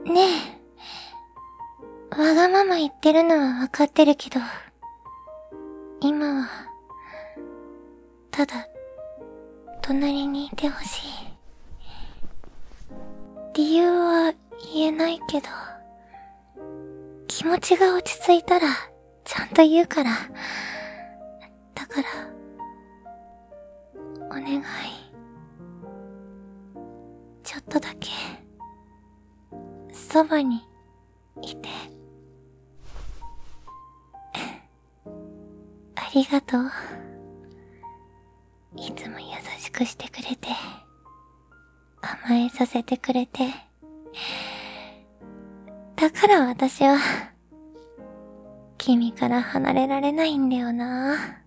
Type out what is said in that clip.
ねえ、わがまま言ってるのはわかってるけど、今は、ただ、隣にいてほしい。理由は言えないけど、気持ちが落ち着いたら、ちゃんと言うから。だから、お願い。ちょっとだけ、そばに、いて。ありがとう。いつも優しくしてくれて、甘えさせてくれて。だから私は、君から離れられないんだよな。